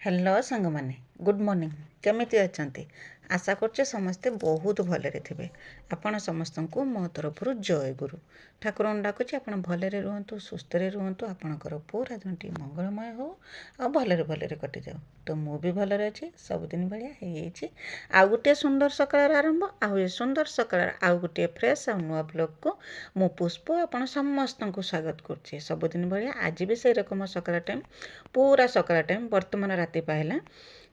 Hello सांग माने good morning केमिति अछंती आशा करछे समस्ते बहुत भलरे थिबे। आपण समस्त को मो तरफ जय गुरु ठाकुर डाकुची आपण भलरे रुहतु सुस्थ रे रुहतु आपणकर पूरा दिनटी मंगलमय हो आ भलरे भलरे कटि जाओ। तो मु भी भलरे अछि सबदिन भलिया हेछि आ गुटे सुंदर सकाळर आरंभ आ ए सुंदर सकाळर आ गुटे फ्रेश आ नुआ ब्लॉग को मु पुष्प आपण समस्त को स्वागत करछि। सबदिन भलिया आज भी से रकम सकाळ टाइम पूरा सकाळ टाइम वर्तमान राति पाइला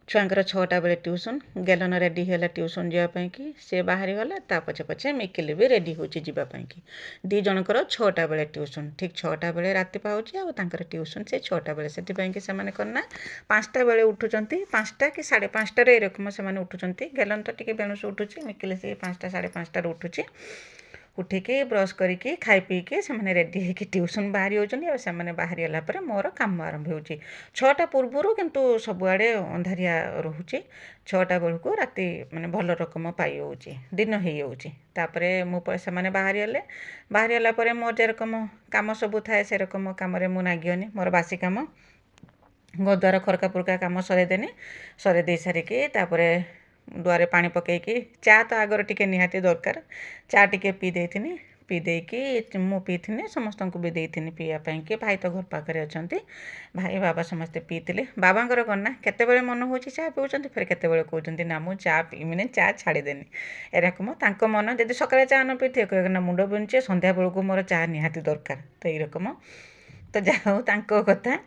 छुआंकर 6टा बेले ट्यूशन गेलन रेडी होला ट्यूशन जावाई कि से बाहरी गला ता पछे पछे मिकिल भी रेडी होची जावाई कि दी जनकर 6टा बेले ट्यूशन ठीक 6टा बेले राति पाउची आ तांकर ट्यूशन से 6टा बेले सेति पई कि से माने करना 5टा बेले उठुचंती 5टा कि 5:30 रे एरकम से माने उठुचंती गेलन तो टिके बेणुस उठुची मिकिल से 5टा 5:30 रे उठुची उठिकी ब्रश करिकी खाई पीके से रेडी होकर ट्यूशन बाहरी होचंदी से बाहरी गला पर मोर काम आरंभ होची 6टा पूर्व किंतु सबुआड़े अंधारिया रोचे 6टा बेलू राति माने भल रकम पाई होची दिन हो जाऊँगी तापरे मु से बाहरी गला पर मोर जे रकम काम सबू थाए से रकम कम मु नागिनी मोर बासी कम घरद्वार खरका पुरका कम सरेदेनी सरे दे सारिकी तापरे दुआरे पानी पकईकी चा तो आगर टिके निहाती दरकार चा टिके पी देथिनी पी देकी मु पीथिनी समस्त को भी देथिनी पीया पई कि भाई तो घर पाखरे अछंती भाई बाबा समस्ते पीथिले बाबांकर कन्ना केतेबेले मन होची चा पिउचंती फिर केतेबेले कहउचंती ना मु चा पीमिने चा छाड़ी देनी एरकम तांको मन जदि सकाळे चा न पीथे कहना ना मुंड बिंचे संध्या बेलू मोर चा निहाती दरकार तो ई रकम तो जाओ तांको कथा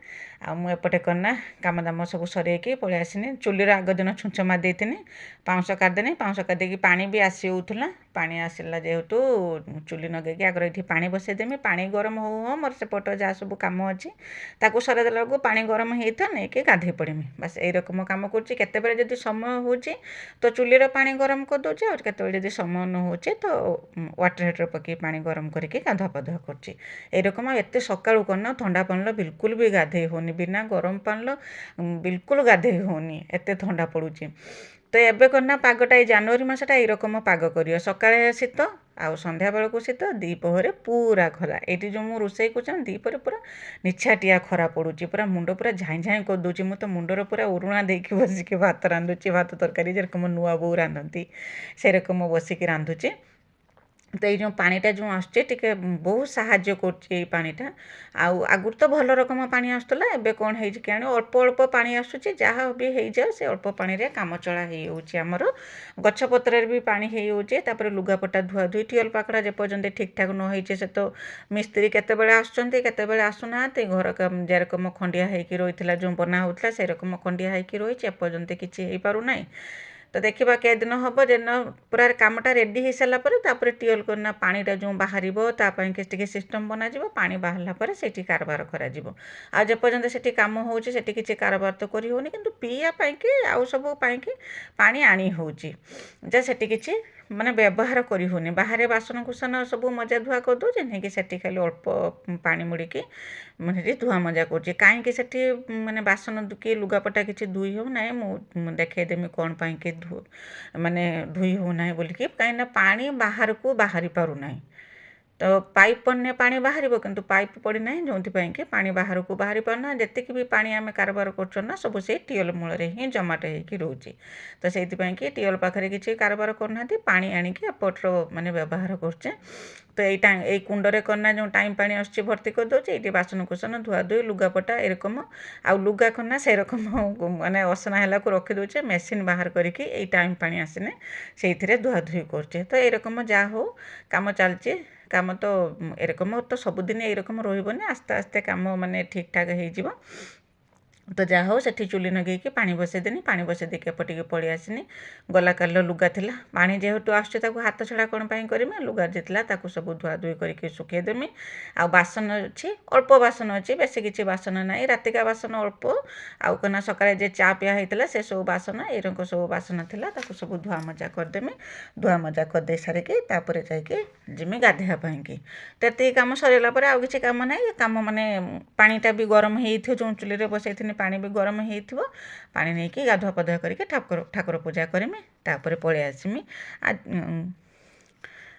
आ मु एपटे करना काम दाम सब सरेकी पळि आसिनी चुलीर आग दिन छुंच मार देथिनी पाउंस काटदेनी पाउंस काटिकी पानी भी आसी होउथला पानी आसिला जेहेतु चुली नगेकी आगर एठी पानी बसैदेमी पानी गरम हो हो मोर सेपट जहाँ सब काम अच्छी ताकू सरे देला को पानी गरम होता नहीं कि गाधे पड़ेमी बस यही रकम काम करुच्ची केतेबेले जदि समय होची तो चुलीर पानी गरम कर दउची और केतेबेले जदि समय न होची तो वाटर हीटर पकई पानी गरम करके गाधुआ पाधुआ करची एई रकम एते सकाळू करना ठंडा पानी बिल्कुल भी गाधे होनी बिना गरम पानी बिल्कुल गाधे होनी एते ठंडा पड़ुची तो एबे करना पागटा जनवरी मसटा ये रकम पाग करियो सकाळे शीत आउ संध्या बेलू शीत दीपहरे पूरा खरा ये जो मुझे रोषे कर दीपहरे पूरा निछाटिया खरा पड़ुची पूरा मुंड पूरा झाई झाई कर दूची मु तो मुंडर पूरा उरुणा देकी बसिकी भात रांधुची भात तरकारी जेरकम नुआ बो रांधती से रकम बसिकी रांधुची तो ये जो पानीटा जो आसुचे टिके बहुत साहाଯ୍य कर पानीटा आगुर तो भल रकम पानी आसुला एबे कौन है कि अल्प अल्प पानी आसुची जहाँ भी हो जाए से अल्प पानी रे काम चला होमर गछपत्र भी पानी होपर लुगापटा धुआ धुई टियल पाखड़ा जेपर्यंत ठीक ठाक न होइछे से तो मिस्त्री केतेबेले आसुचंती केतेबेले आसुनाहांती घर काम जे रकम खंडिया होइकी रहिथिला जो बना होउथला से रकम खंडिया होइकी रहिছে एपर्यंत किछि हेइ पारु नाही तो देखा के दिन हम जेन पूरा कामटा रेडी हो सारापर टियल करना पानीटा जो बाहर ताकि सिस्टम बना पानी बाहरला पर से कारबार कर जेपर्यंत से काम हो किसी कारबार तो करी होनी किंतु पीया पाई आउ सब पाई पानी आनी होची जे सेठी किछि माने व्यवहार करी होनी बाहर बासन कुसन सब मजा धुआ कर दो नहीं कि सेठी खाली अल्प पानी मुड़िकी माने धुआ मजा कर कहीं सेठी माने बासन कि लुगापटा किसी धुई हो ना मु देखदेमी कौन पाई कि माने धुई हो ना बोलिकी कहीं पानी बाहर को बाहरी पारु ना तो पाइप पड़ने पानी बाहर किंतु पाइप पड़ना जो कि पानी बाहर को बाहरी पारना जी भी पानी आम कारबार करना सब से टियल मूल ही जमाट हो रोचे तो से टियल पाखे किसी कारबार करना पानी आणिकी एपटर माने व्यवहार करचे तो यही कुंडरे करना जो टाइम पानी आसुची भर्ती कर दौचे ये बासन कुसन धुआ धुई लुगापटा एरकम आउ लुगा करना से रकम माने असना है रखी दौचे मेसीन बाहर करके टाइम पानी आसने से धुआ धुई करचे तो यरकम जहाँ हो काम चलचे काम तो एरकम तो सबुदिन एरकम रही आस्ते आस्ते काम माने ठीक ठाक हो तो जहाँ हो सेठी चुली नगेकी पानी बसैदेनी पानी बसै देके एपटिके पलि आसिनी गला काल लुगा थिला पानी जेहेतु आसुचे ताकू हाथ छड़ा कौन पाई करमी लुगा जितला ताकू सब धुआ धुई करके सुखेदेमी आ बासन अच्छी अल्प बासन अच्छी बेसी किसी बासन ना रातिका बासन अल्प आउ कना सकाळे जे चा पिया होता से सब बासन एरक सब बासन थिला ताकू सब धुआ मजा करदेमी धुआ मजा करदे सारिकी तापर जाइकी जिमी गाधेया पाई तो काम सरला पर आउ किछि काम ना काम माने पानीटा भी गरम हो जो चुली रे बसैथिनी पानी भी गरम हो पानी नहीं कि गाधुआ पाधुआ करके ठाकुर पूजा करमी तापर पलि आसमी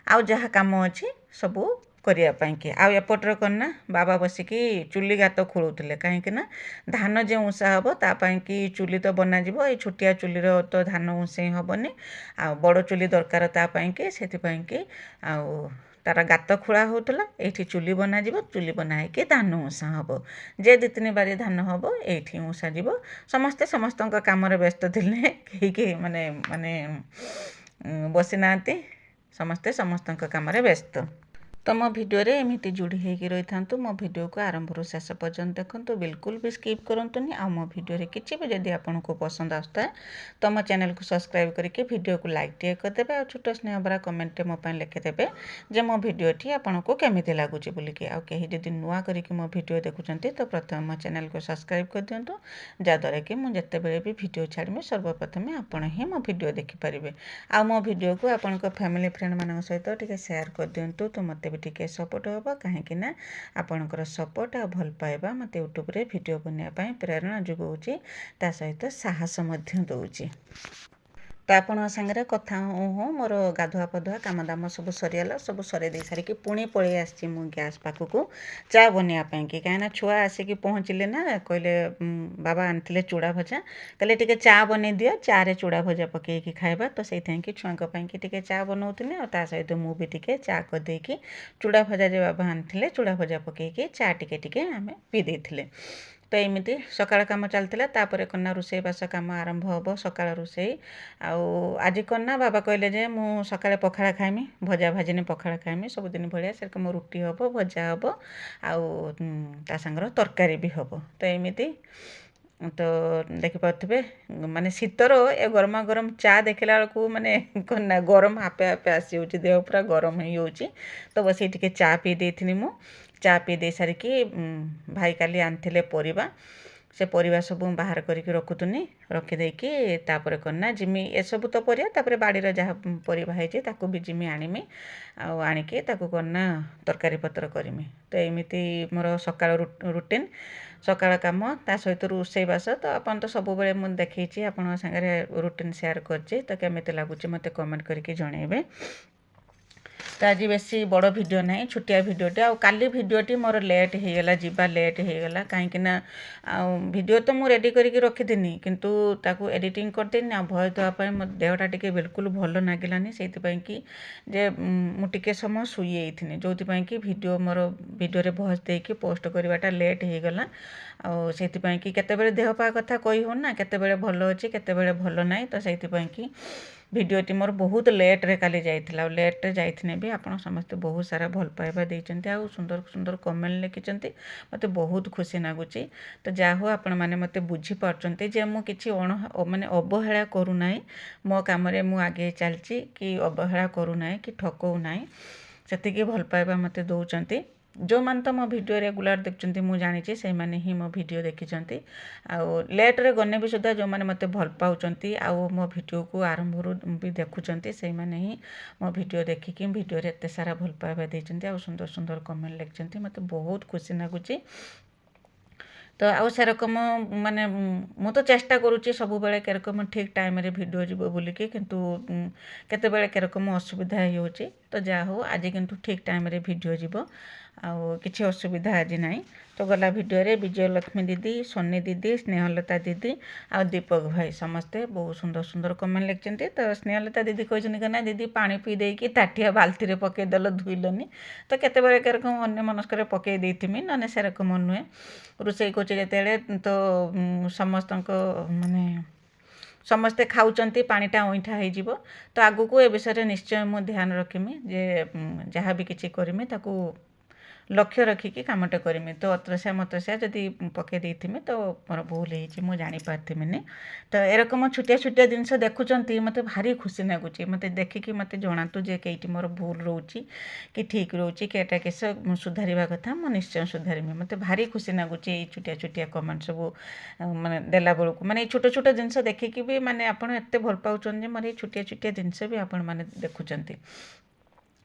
आउ जहाँ काम अच्छी सबू କରିବା ପାଇଁକି। ଆଉ ଏପଟରେ କ'ଣ ନା ବାବା ବସିକି ଚୁଲି ଗାତ ଖୋଳୁଥିଲେ, କାହିଁକି ନା ଧାନ ଯେଉଁ ଉଁଷା ହେବ ତା ପାଇଁକି ଚୁଲି ତ ବନାଯିବ। ଏଇ ଛୋଟିଆ ଚୁଲିର ତ ଧାନ ଉଁସେଇ ହେବନି, ଆଉ ବଡ଼ ଚୁଲି ଦରକାର ତା ପାଇଁକି। ସେଥିପାଇଁକି ଆଉ ତାର ଗାତ ଖୋଳା ହେଉଥିଲା। ଏଇଠି ଚୁଲି ବନାଯିବ, ଚୁଲି ବନା ହେଇକି ଧାନ ଉଁସା ହେବ। ଯେ 2-3 ବାରି ଧାନ ହେବ ଏଇଠି ଉଁସା ଯିବ। ସମସ୍ତେ ସମସ୍ତଙ୍କ କାମରେ ବ୍ୟସ୍ତ ଥିଲେ, କେହି ମାନେ ମାନେ ବସିନାହାନ୍ତି, ସମସ୍ତେ ସମସ୍ତଙ୍କ କାମରେ ବ୍ୟସ୍ତ। ତ ମୋ ଭିଡ଼ିଓରେ ଏମିତି ଯୋଡ଼ି ହେଇକି ରହିଥାନ୍ତୁ। ମୋ ଭିଡ଼ିଓକୁ ଆରମ୍ଭରୁ ଶେଷ ପର୍ଯ୍ୟନ୍ତ ଦେଖନ୍ତୁ, ବିଲକୁଲ ବି ସ୍କିପ୍ କରନ୍ତୁନି। ଆଉ ମୋ ଭିଡ଼ିଓରେ କିଛି ବି ଯଦି ଆପଣଙ୍କୁ ପସନ୍ଦ ଆସୁଥାଏ ତ ମୋ ଚ୍ୟାନେଲକୁ ସବସ୍କ୍ରାଇବ୍ କରିକି ଭିଡ଼ିଓକୁ ଲାଇକ୍ ଟିକେ କରିଦେବେ, ଆଉ ଛୋଟ ସ୍ନେହ ଭରା କମେଣ୍ଟଟେ ମୋ ପାଇଁ ଲେଖିଦେବେ ଯେ ମୋ ଭିଡ଼ିଓଟି ଆପଣଙ୍କୁ କେମିତି ଲାଗୁଛି ବୋଲିକି। ଆଉ କେହି ଯଦି ନୂଆ କରିକି ମୋ ଭିଡ଼ିଓ ଦେଖୁଛନ୍ତି ତ ପ୍ରଥମେ ମୋ ଚ୍ୟାନେଲକୁ ସବସ୍କ୍ରାଇବ୍ କରିଦିଅନ୍ତୁ, ଯାହାଦ୍ୱାରା କି ମୁଁ ଯେତେବେଳେ ବି ଭିଡ଼ିଓ ଛାଡ଼ିବି ସର୍ବପ୍ରଥମେ ଆପଣ ହିଁ ମୋ ଭିଡ଼ିଓ ଦେଖିପାରିବେ। ଆଉ ମୋ ଭିଡ଼ିଓକୁ ଆପଣଙ୍କ ଫ୍ୟାମିଲି ଫ୍ରେଣ୍ଡମାନଙ୍କ ସହିତ ଟିକେ ସେୟାର କରିଦିଅନ୍ତୁ, ତ ମୋତେ ବି ଟିକେ ସପୋର୍ଟ ହେବ। କାହିଁକି ନା ଆପଣଙ୍କର ସପୋର୍ଟ ଆଉ ଭଲ ପାଇବା ମୋତେ ୟୁଟ୍ୟୁବରେ ଭିଡ଼ିଓ ବନେଇବା ପାଇଁ ପ୍ରେରଣା ଯୋଗାଉଛି, ତା ସହିତ ସାହସ ମଧ୍ୟ ଦେଉଛି। ତ ଆପଣଙ୍କ ସାଙ୍ଗରେ କଥା ହଉ ମୋର ଗାଧୁଆ ପାଧୁଆ କାମ ଦାମ ସବୁ ସରିଗଲା। ସବୁ ସରେଇ ଦେଇ ସାରିକି ପୁଣି ପଳେଇ ଆସିଛି ମୁଁ ଗ୍ୟାସ୍ ପାଖକୁ ଚା ବନେଇବା ପାଇଁକି। କାହିଁକିନା ଛୁଆ ଆସିକି ପହଞ୍ଚିଲେ ନା, କହିଲେ ବାବା ଆଣିଥିଲେ ଚୁଡ଼ା ଭଜା, କହିଲେ ଟିକେ ଚା ବନେଇ ଦିଅ, ଚାରେ ଚୁଡ଼ା ଭଜା ପକେଇକି ଖାଇବା। ତ ସେଇଥିପାଇଁକି ଛୁଆଙ୍କ ପାଇଁକି ଟିକେ ଚା ବନଉଥିଲି, ଆଉ ତା ସହିତ ମୁଁ ବି ଟିକେ ଚା କରିଦେଇକି ଚୁଡ଼ା ଭଜା ଯେ ବାବା ଆଣିଥିଲେ ଚୁଡ଼ା ଭଜା ପକେଇକି ଚା ଟିକେ ଟିକେ ଆମେ ପିଇ ଦେଇଥିଲେ। ତ ଏମିତି ସକାଳ କାମ ଚାଲିଥିଲା। ତାପରେ କ'ଣ ନା ରୋଷେଇବାସ କାମ ଆରମ୍ଭ ହେବ, ସକାଳ ରୋଷେଇ। ଆଉ ଆଜି କ'ଣ ନା ବାବା କହିଲେ ଯେ ମୁଁ ସକାଳେ ପଖାଳ ଖାଇମି, ଭଜା ଭାଜିନି ପଖାଳ ଖାଇମି ସବୁଦିନ ଭଳିଆ। ସେରକମ ରୁଟି ହେବ, ଭଜା ହେବ, ଆଉ ତା ସାଙ୍ଗର ତରକାରୀ ବି ହେବ। ତ ଏମିତି ତ ଦେଖିପାରୁଥିବେ ମାନେ ଶୀତର ଏ ଗରମା ଗରମ ଚା ଦେଖିଲା ବେଳକୁ ମାନେ କ'ଣ ନା ଗରମ ଆପେ ଆପେ ଆସିଯାଉଛି, ଦେହ ପୁରା ଗରମ ହେଇଯାଉଛି। ତ ବସିକି ଟିକେ ଚା ପିଇ ଦେଇଥିଲି ମୁଁ। ଚା ପିଇ ଦେଇ ସାରିକି ଭାଇ କାଲି ଆଣିଥିଲେ ପରିବା, ସେ ପରିବା ସବୁ ବାହାର କରିକି ରଖୁଥିନି। ରଖିଦେଇକି ତାପରେ କ'ଣ ନା ଜିମି ଏସବୁ ତ ପରିବା, ତାପରେ ବାଡ଼ିର ଯାହା ପରିବା ହେଇଛି ତାକୁ ବି ଜିମି ଆଣିମି, ଆଉ ଆଣିକି ତାକୁ କ'ଣ ନା ତରକାରୀ ପତ୍ର କରିମି। ତ ଏମିତି ମୋର ସକାଳ ରୁଟିନ୍, ସକାଳ କାମ, ତା ସହିତ ରୋଷେଇବାସ। ତ ଆପଣ ତ ସବୁବେଳେ ମୁଁ ଦେଖେଇଛି ଆପଣଙ୍କ ସାଙ୍ଗରେ ରୁଟିନ୍ ସେୟାର କରିଛି, ତ କେମିତି ଲାଗୁଛି ମୋତେ କମେଣ୍ଟ କରିକି ଜଣାଇବେ। ତ ଆଜି ବେଶୀ ବଡ଼ ଭିଡ଼ିଓ ନାହିଁ, ଛୋଟିଆ ଭିଡ଼ିଓଟେ। ଆଉ କାଲି ଭିଡ଼ିଓଟି ମୋର ଲେଟ୍ ହେଇଗଲା, ଯିବା ଲେଟ୍ ହେଇଗଲା। କାହିଁକି ନା ଆଉ ଭିଡ଼ିଓ ତ ମୁଁ ରେଡ଼ି କରିକି ରଖିଥିନି, କିନ୍ତୁ ତାକୁ ଏଡ଼ିଟିଂ କରିଦେନି, ଆଉ ଭଏସ୍ ଦେବା ପାଇଁ ମୋ ଦେହଟା ଟିକେ ବିଲକୁଲ ଭଲ ଲାଗିଲାନି। ସେଇଥିପାଇଁକି ଯେ ମୁଁ ଟିକେ ସମୟ ଶୋଇଯାଇଥିନି, ଯେଉଁଥିପାଇଁକି ଭିଡ଼ିଓରେ ଭଏସ୍ ଦେଇକି ପୋଷ୍ଟ କରିବାଟା ଲେଟ୍ ହେଇଗଲା। ଆଉ ସେଇଥିପାଇଁକି କେତେବେଳେ ଦେହ ପା କଥା କହି ହେଉନି ନା, କେତେବେଳେ ଭଲ ଅଛି କେତେବେଳେ ଭଲ ନାହିଁ। ତ ସେଇଥିପାଇଁକି ଭିଡ଼ିଓଟି ମୋର ବହୁତ ଲେଟ୍ରେ କାଲି ଯାଇଥିଲା। ଆଉ ଲେଟ୍ରେ ଯାଇଥିନେ ବି ଆପଣ ସମସ୍ତେ ବହୁତ ସାରା ଭଲ ପାଇବା ଦେଇଛନ୍ତି, ଆଉ ସୁନ୍ଦର ସୁନ୍ଦର କମେଣ୍ଟ ଲେଖିଛନ୍ତି, ମୋତେ ବହୁତ ଖୁସି ଲାଗୁଛି। ତ ଯାହା ହଉ ଆପଣମାନେ ମୋତେ ବୁଝିପାରୁଛନ୍ତି ଯେ ମୁଁ କିଛି ମାନେ ଅବହେଳା କରୁନାହିଁ, ମୋ କାମରେ ମୁଁ ଆଗେଇ ଚାଲିଛି, କି ଅବହେଳା କରୁନାହିଁ କି ଠକଉ ନାହିଁ। ସେତିକି ଭଲ ପାଇବା ମୋତେ ଦେଉଛନ୍ତି। ଯେଉଁମାନେ ତ ମୋ ଭିଡ଼ିଓ ରେଗୁଲାର ଦେଖୁଛନ୍ତି ମୁଁ ଜାଣିଛି ସେଇମାନେ ହିଁ ମୋ ଭିଡ଼ିଓ ଦେଖିଛନ୍ତି। ଆଉ ଲେଟ୍ରେ ଗଲେ ବି ସୁଦ୍ଧା ଯେଉଁମାନେ ମୋତେ ଭଲ ପାଉଛନ୍ତି ଆଉ ମୋ ଭିଡ଼ିଓକୁ ଆରମ୍ଭରୁ ବି ଦେଖୁଛନ୍ତି, ସେଇମାନେ ହିଁ ମୋ ଭିଡ଼ିଓ ଦେଖିକି ଭିଡ଼ିଓରେ ଏତେ ସାରା ଭଲ ପାଇବା ଦେଇଛନ୍ତି, ଆଉ ସୁନ୍ଦର ସୁନ୍ଦର କମେଣ୍ଟ ଲେଖିଛନ୍ତି, ମୋତେ ବହୁତ ଖୁସି ଲାଗୁଛି। ତ ଆଉ ସେରକମ ମାନେ ମୁଁ ତ ଚେଷ୍ଟା କରୁଛି ସବୁବେଳେ କେରକମ ଠିକ୍ ଟାଇମ୍ରେ ଭିଡ଼ିଓ ଯିବ ବୋଲିକି, କିନ୍ତୁ କେତେବେଳେ କେରକମ ଅସୁବିଧା ହେଇଯାଉଛି। ତ ଯାହା ହଉ ଆଜି କିନ୍ତୁ ଠିକ୍ ଟାଇମ୍ରେ ଭିଡ଼ିଓ ଯିବ, ଆଉ କିଛି ଅସୁବିଧା ଆଜି ନାହିଁ। ତ ଗଲା ଭିଡ଼ିଓରେ ବିଜୟଲକ୍ଷ୍ମୀ ଦିଦି, ସୋନି ଦିଦି, ସ୍ନେହଲତା ଦିଦି ଆଉ ଦୀପକ ଭାଇ ସମସ୍ତେ ବହୁତ ସୁନ୍ଦର ସୁନ୍ଦର କମେଣ୍ଟ ଲେଖିଛନ୍ତି। ତ ସ୍ନେହଲତା ଦିଦି କହିଛନ୍ତି କି ନା ଦିଦି ପାଣି ପିଇ ଦେଇକି ତାଟିଆ ବାଲ୍ଟିରେ ପକେଇଦେଲ, ଧୋଇଲନି। ତ କେତେବେଳେ କେରକମ ଅନ୍ୟ ମନସ୍କରେ ପକେଇ ଦେଇଥିମି, ନହେଲେ ସେରକମ ନୁହେଁ। ରୋଷେଇ କରୁଛି ଯେତେବେଳେ ତ ସମସ୍ତଙ୍କ ମାନେ ସମସ୍ତେ ଖାଉଛନ୍ତି, ପାଣିଟା ଅଇଁଠା ହେଇଯିବ। ତ ଆଗକୁ ଏ ବିଷୟରେ ନିଶ୍ଚୟ ମୁଁ ଧ୍ୟାନ ରଖିମି ଯେ ଯାହା ବି କିଛି କରିମି ତାକୁ ଲକ୍ଷ୍ୟ ରଖିକି କାମଟେ କରିମି। ତ ଅତରସା ମତରସା ଯଦି ପକେଇ ଦେଇଥିମି ତ ମୋର ଭୁଲ ହେଇଛି, ମୁଁ ଜାଣିପାରିଥିମିନି। ତ ଏରକମ ଛୋଟିଆ ଛୋଟିଆ ଜିନିଷ ଦେଖୁଛନ୍ତି, ମୋତେ ଭାରି ଖୁସି ଲାଗୁଛି। ମୋତେ ଦେଖିକି ମୋତେ ଜଣାନ୍ତୁ ଯେ କେଇଟି ମୋର ଭୁଲ ରହୁଛି କି ଠିକ୍ ରହୁଛି, କି ଏଟା କିସ ସୁଧାରିବା କଥା, ମୁଁ ନିଶ୍ଚୟ ସୁଧାରିମି। ମୋତେ ଭାରି ଖୁସି ଲାଗୁଛି ଏଇ ଛୋଟିଆ ଛୋଟିଆ କମେଣ୍ଟ ସବୁ ମାନେ ଦେଲା ବେଳକୁ, ମାନେ ଏଇ ଛୋଟ ଛୋଟ ଜିନିଷ ଦେଖିକି ବି ମାନେ ଆପଣ ଏତେ ଭଲ ପାଉଛନ୍ତି ଯେ ମୋର ଏଇ ଛୋଟିଆ ଛୋଟିଆ ଜିନିଷ ବି ଆପଣମାନେ ଦେଖୁଛନ୍ତି।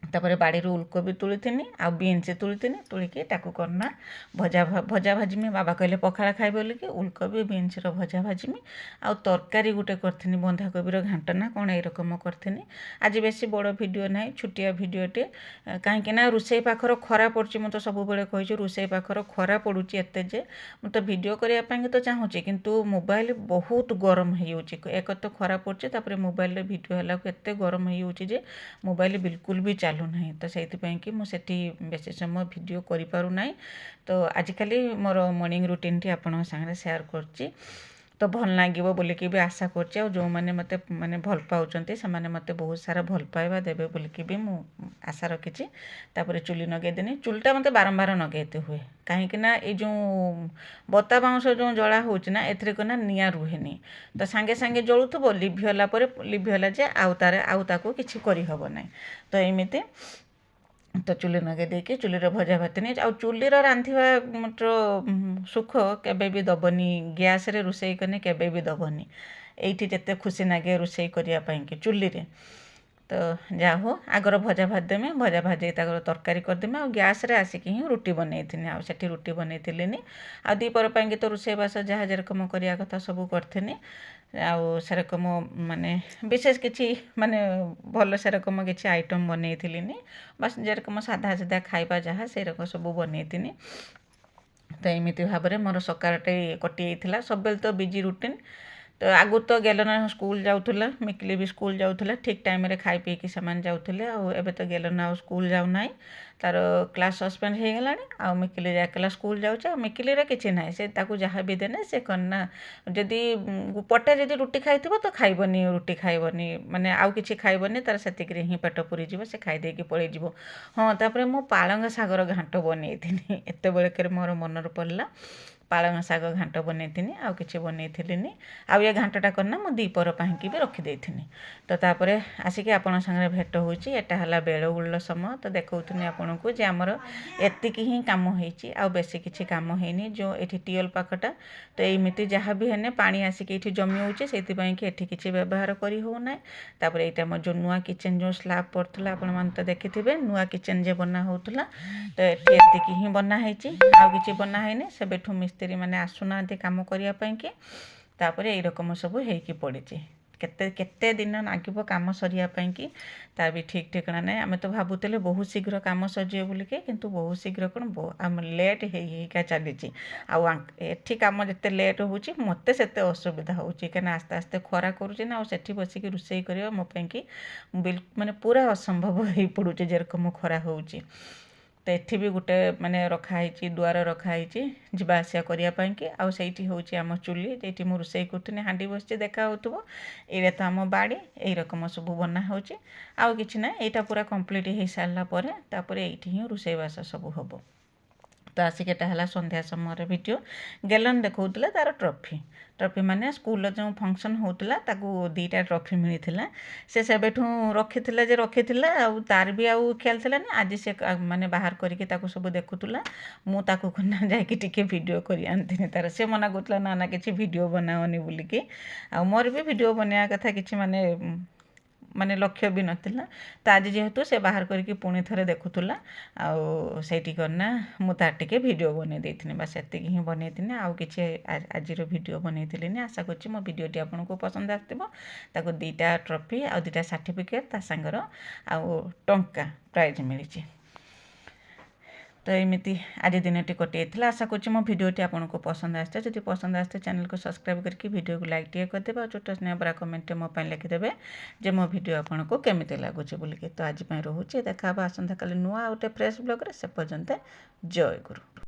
ତାପରେ ବାଡ଼ିରୁ ଉଲକୋବି ତୁଳିଥିନି ଆଉ ବିନ୍ସ ତୁଳିଥିନି ତୁଳିକି ତାକୁ କରନା ଭଜା ଭାଜିମି। ବାବା କହିଲେ ପଖାଳ ଖାଇବେ ବୋଲିକି ଉଲକୋବି ବିନ୍ସର ଭଜା ଭାଜିମି। ଆଉ ତରକାରୀ ଗୋଟେ କରିଥିନି ବନ୍ଧାକୋବିର ଘାଣ୍ଟ ନା କ'ଣ ଏଇରକମ କରିଥିନି। ଆଜି ବେଶୀ ବଡ଼ ଭିଡ଼ିଓ ନାହିଁ, ଛୋଟିଆ ଭିଡ଼ିଓଟେ। କାହିଁକି ନା ରୋଷେଇ ପାଖର ଖରା ପଡ଼ୁଛି। ମୁଁ ତ ସବୁବେଳେ କହିଛି ରୋଷେଇ ପାଖର ଖରା ପଡ଼ୁଛି ଏତେ ଯେ ମୁଁ ତ ଭିଡ଼ିଓ କରିବା ପାଇଁ ତ ଚାହୁଁଛି, କିନ୍ତୁ ମୋବାଇଲ ବହୁତ ଗରମ ହେଇଯାଉଛି। ଏକ ତ ଖରା ପଡ଼ୁଛି, ତାପରେ ମୋବାଇଲରେ ଭିଡ଼ିଓ ହେଲାକୁ ଏତେ ଗରମ ହେଇଯାଉଛି ଯେ ମୋବାଇଲ ବିଲକୁଲ ବି ଚାଲୁନାହିଁ। ତ ସେଇଥିପାଇଁ କି ମୁଁ ସେଠି ବେଶୀ ସମୟ ଭିଡ଼ିଓ କରିପାରୁନାହିଁ। ତ ଆଜିକାଲି ମୋର ମର୍ଣ୍ଣିଂ ରୁଟିନଟି ଆପଣଙ୍କ ସାଙ୍ଗରେ ସେୟାର କରୁଛି। ତ ଭଲ ଲାଗିବ ବୋଲିକି ବି ଆଶା କରୁଛି। ଆଉ ଯେଉଁମାନେ ମୋତେ ମାନେ ଭଲ ପାଉଛନ୍ତି ସେମାନେ ମୋତେ ବହୁତ ସାରା ଭଲ ପାଇବା ଦେବେ ବୋଲିକି ବି ମୁଁ ଆଶା ରଖିଛି। ତାପରେ ଚୁଲି ଲଗେଇଦେନି। ଚୁଲିଟା ମୋତେ ବାରମ୍ବାର ଲଗେଇତେ ହୁଏ, କାହିଁକି ନା ଏଇ ଯେଉଁ ବତା ବାଉଁଶ ଯେଉଁ ଜଳା ହେଉଛି ନା, ଏଥିରେ କ'ଣ ନା ନିଆଁ ରୁହେନି। ତ ସାଙ୍ଗେ ସାଙ୍ଗେ ଜଳୁଥିବ, ଲିଭିଗଲା ପରେ ଲିଭିଗଲା ଯେ ଆଉ ତାକୁ କିଛି କରିହେବ ନାହିଁ। ତ ଏମିତି ତ ଚୁଲି ଲଗେଇ ଦେଇକି ଚୁଲିରେ ଭଜା ଭାତିନି। ଆଉ ଚୁଲିର ରାନ୍ଧିବାର ସୁଖ କେବେ ବି ଦେବନି, ଗ୍ୟାସରେ ରୋଷେଇ କଲେ କେବେ ବି ଦେବନି। ଏଇଠି ଯେତେ ଖୁସି ଲାଗେ ରୋଷେଇ କରିବା ପାଇଁକି ଚୁଲିରେ। ତ ଯାହା ହଉ ଆଗର ଭଜା ଭାଜିଦେମି, ଭଜା ଭାଜି ତାଙ୍କର ତରକାରୀ କରିଦେମି। ଆଉ ଗ୍ୟାସରେ ଆସିକି ହିଁ ରୁଟି ବନେଇଥିନି। ଆଉ ସେଠି ରୁଟି ବନେଇଥିଲିନି। ଆଉ ଦ୍ୱିପହର ପାଇଁକି ତ ରୋଷେଇବାସ ଯାହା ଯେରକମ କରିବା କଥା ସବୁ କରିଥିନି। ଆଉ ସେରକମ ମାନେ ବିଶେଷ କିଛି ମାନେ ଭଲ ସେରକମ କିଛି ଆଇଟମ୍ ବନେଇଥିଲିନି। ବାସ୍ ଯେରକମ ସାଧା ସିଧା ଖାଇବା ଯାହା ସେରକମ ସବୁ ବନେଇଥିନି। ତ ଏମିତି ଭାବରେ ମୋର ସକାଳଟେ କଟିଯାଇଥିଲା। ସବୁବେଳେ ତ ବିଜି ରୁଟିନ୍। ତ ଆଗରୁ ତ ଗେଲନା ସ୍କୁଲ ଯାଉଥିଲା, ମିକିଲି ବି ସ୍କୁଲ ଯାଉଥିଲା, ଠିକ୍ ଟାଇମ୍ରେ ଖାଇ ପିଇକି ସେମାନେ ଯାଉଥିଲେ। ଆଉ ଏବେ ତ ଗେଲନା ଆଉ ସ୍କୁଲ ଯାଉନାହିଁ, ତାର କ୍ଲାସ୍ ସସ୍ପେଣ୍ଡ ହେଇଗଲାଣି। ଆଉ ମିକିଲି ଏକଲା ସ୍କୁଲ ଯାଉଛି। ଆଉ ମିକିଲିରେ କିଛି ନାହିଁ, ସେ ତାକୁ ଯାହା ବି ଦେନେ ସେ କ'ଣ ନା ଯଦି ପଟେ ଯଦି ରୁଟି ଖାଇଥିବ ତ ଖାଇବନି, ରୁଟି ଖାଇବନି ମାନେ ଆଉ କିଛି ଖାଇବନି, ତାର ସେତିକିରେ ହିଁ ପେଟ ପୁରିଯିବ, ସେ ଖାଇଦେଇକି ପଳେଇଯିବ। ହଁ, ତାପରେ ମୁଁ ପାଳଙ୍ଗ ଶାଗର ଘାଣ୍ଟ ବନେଇଥିନି। ଏତେବେଳକରେ ମୋର ମନରେ ପଡ଼ିଲା ପାଳଙ୍ଗ ଶାଗ ଘାଣ୍ଟ ବନେଇଥିନି, ଆଉ କିଛି ବନେଇଥିଲିନି। ଆଉ ଏ ଘାଣ୍ଟଟା କ'ଣ ନା ମୁଁ ଦ୍ୱିପହର ପାଇଁକି ବି ରଖିଦେଇଥିନି। ତ ତାପରେ ଆସିକି ଆପଣଙ୍କ ସାଙ୍ଗରେ ଭେଟ ହେଉଛି। ଏଟା ହେଲା ବେଳବୁଳିର ସମୟ। ତ ଦେଖାଉଥିନି ଆପଣଙ୍କୁ ଯେ ଆମର ଏତିକି ହିଁ କାମ ହେଇଛି, ଆଉ ବେଶୀ କିଛି କାମ ହେଇନି। ଯେଉଁ ଏଠି ଟିଅଲ ପାଖଟା, ତ ଏମିତି ଯାହା ବି ହେନେ ପାଣି ଆସିକି ଏଠି ଜମି ହେଉଛି, ସେଇଥିପାଇଁ କି ଏଠି କିଛି ବ୍ୟବହାର କରି ହେଉନାହିଁ। ତାପରେ ଏଇଟା ଆମର ଯେଉଁ ନୂଆ କିଚେନ୍ ଯେଉଁ ସ୍ଲାବ୍ ପଡ଼ୁଥିଲା ଆପଣମାନେ ତ ଦେଖିଥିବେ, ନୂଆ କିଚେନ୍ ଯେ ବନା ହେଉଥିଲା। ତ ଏଠି ଏତିକି ହିଁ ବନା ହେଇଛି, ଆଉ କିଛି ବନା ହେଇନି। ସେବେଠୁ ମିସ୍ତ୍ରୀ ମାନେ ଆସୁନାହାନ୍ତି କାମ କରିବା ପାଇଁକି। ତାପରେ ଏଇରକମ ସବୁ ହେଇକି ପଡ଼ିଛି। କେତେ ଦିନ ଲାଗିବ କାମ ସରିବା ପାଇଁକି ତା ବି ଠିକ୍ ଠିକଣା ନାହିଁ। ଆମେ ତ ଭାବୁଥିଲେ ବହୁତ ଶୀଘ୍ର କାମ ସରିଯିବ ବୋଲିକି, କିନ୍ତୁ ବହୁତ ଶୀଘ୍ର କ'ଣ ଆମ ଲେଟ୍ ହେଇକା ଚାଲିଛି। ଆଉ ଏଠି କାମ ଯେତେ ଲେଟ୍ ହେଉଛି ମୋତେ ସେତେ ଅସୁବିଧା ହେଉଛି, କାହିଁକିନା ଆସ୍ତେ ଆସ୍ତେ ଖରା କରୁଛି ନା। ଆଉ ସେଠି ବସିକି ରୋଷେଇ କରିବା ମୋ ପାଇଁକି ମାନେ ପୁରା ଅସମ୍ଭବ ହେଇପଡ଼ୁଛି ଯେରକମ ଖରା ହେଉଛି। ତ ଏଠି ବି ଗୋଟେ ମାନେ ରଖାହେଇଛି, ଦୁଆର ରଖାହେଇଛି ଯିବା ଆସିବା କରିବା ପାଇଁକି। ଆଉ ସେଇଠି ହେଉଛି ଆମ ଚୁଲି, ଯେଇଠି ମୁଁ ରୋଷେଇ କରୁଥିଲି, ହାଣ୍ଡି ବସିଛି ଦେଖା ହେଉଥିବ। ଏଇଟା ତ ଆମ ବାଡ଼ି, ଏଇରକମ ସବୁ ବନା ହେଉଛି। ଆଉ କିଛି ନାହିଁ, ଏଇଟା ପୁରା କମ୍ପ୍ଲିଟ୍ ହେଇସାରିଲା ପରେ ତାପରେ ଏଇଠି ହିଁ ରୋଷେଇବାସ ସବୁ ହେବ। ତ ଆସିକି ଏଟା ହେଲା ସନ୍ଧ୍ୟା ସମୟର ଭିଡ଼ିଓ। ଗେଲନ୍ ଦେଖାଉଥିଲା ତାର ଟ୍ରଫି ମାନେ ସ୍କୁଲର ଯେଉଁ ଫଙ୍କସନ୍ ହେଉଥିଲା, ତାକୁ 2ଟା ଟ୍ରଫି ମିଳିଥିଲା। ସେ ସେବେଠୁ ରଖିଥିଲା ଆଉ ତାର ବି ଆଉ ଖିଆଲ ଥିଲାନି। ଆଜି ସେ ମାନେ ବାହାର କରିକି ତାକୁ ସବୁ ଦେଖୁଥିଲା। ମୁଁ ତାକୁ ଯାଇକି ଟିକେ ଭିଡ଼ିଓ କରି ଆଣିଥିଲି ତାର। ସେ ମନା କରୁଥିଲା ନା କିଛି ଭିଡ଼ିଓ ବନାଅନି ବୋଲିକି। ଆଉ ମୋର ବି ଭିଡ଼ିଓ ବନେଇବା କଥା କିଛି ମାନେ ଲକ୍ଷ୍ୟ ବି ନଥିଲା। ତ ଆଜି ଯେହେତୁ ସେ ବାହାର କରିକି ପୁଣି ଥରେ ଦେଖୁଥିଲା, ଆଉ ସେଇଠି କ'ଣ ନା ମୁଁ ତାର ଟିକେ ଭିଡ଼ିଓ ବନେଇ ଦେଇଥିଲି। ବାସ୍ ଏତିକି ହିଁ ବନେଇଥିଲି, ଆଉ କିଛି ଆଜିର ଭିଡ଼ିଓ ବନେଇଥିଲିନି। ଆଶା କରୁଛି ମୋ ଭିଡ଼ିଓଟି ଆପଣଙ୍କୁ ପସନ୍ଦ ଆସିଥିବ। ତାକୁ 2ଟା ଟ୍ରଫି ଆଉ 2ଟା ସାର୍ଟିଫିକେଟ୍ ତା ସାଙ୍ଗର ଆଉ ଟଙ୍କା ପ୍ରାଇଜ୍ ମିଳିଛି। ତ ଏମିତି ଆଜି ଦିନଟି କଟିଯାଇଥିଲା। ଆଶା କରୁଛି ମୋ ଭିଡ଼ିଓଟି ଆପଣଙ୍କୁ ପସନ୍ଦ ଆସିଥିବ। ଯଦି ପସନ୍ଦ ଆସିଥିବ ଚ୍ୟାନେଲକୁ ସବସ୍କ୍ରାଇବ୍ କରିକି ଭିଡ଼ିଓକୁ ଲାଇକ୍ ଟିକେ କରିଦେବେ। ଆଉ ଛୋଟ ସ୍ନେହ ଭରା କମେଣ୍ଟରେ ମୋ ପାଇଁ ଲେଖିଦେବେ ଯେ ମୋ ଭିଡ଼ିଓ ଆପଣଙ୍କୁ କେମିତି ଲାଗୁଛି ବୋଲିକି। ତ ଆଜି ପାଇଁ ରହୁଛି, ଦେଖା ହେବ ଆସନ୍ତାକାଲି ନୂଆ ଗୋଟେ ଫ୍ରେଶ୍ ବ୍ଲଗ୍ରେ। ସେ ପର୍ଯ୍ୟନ୍ତ ଜୟ ଗୁରୁ।